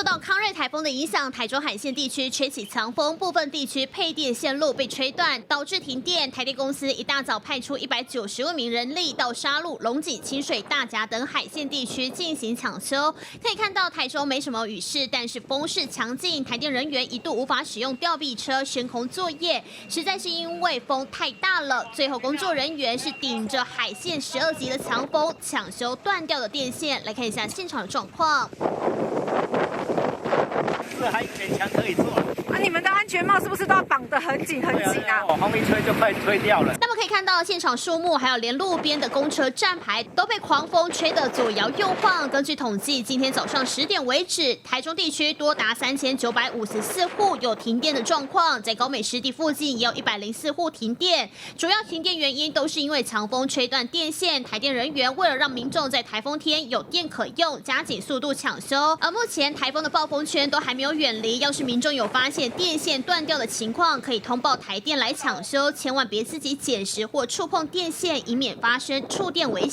受到康瑞台风的影响，台中海线地区吹起强风，部分地区配电线路被吹断，导致停电。台电公司一大早派出195名人力到沙鹿、龙井、清水、大甲等海线地区进行抢修。可以看到台中没什么雨势，但是风势强劲，台电人员一度无法使用吊臂车悬空作业，实在是因为风太大了。最后工作人员是顶着海线12级的强风抢修断掉的电线。来看一下现场的状况。是还勉强可以做。你们的安全帽是不是都要绑得很紧很紧啊？风一吹就快吹掉了。那么可以看到现场树木，还有连路边的公车站牌都被狂风吹得左摇右晃。根据统计，今天早上10点为止，台中地区多达3954户有停电的状况，在高美湿地附近也有104户停电。主要停电原因都是因为强风吹断电线，台电人员为了让民众在台风天有电可用，加紧速度抢修。而目前台风的暴风圈都还没有远离，要是民众有发现电线断掉的情况，可以通报台电来抢修，千万别自己捡拾或触碰电线，以免发生触电危险。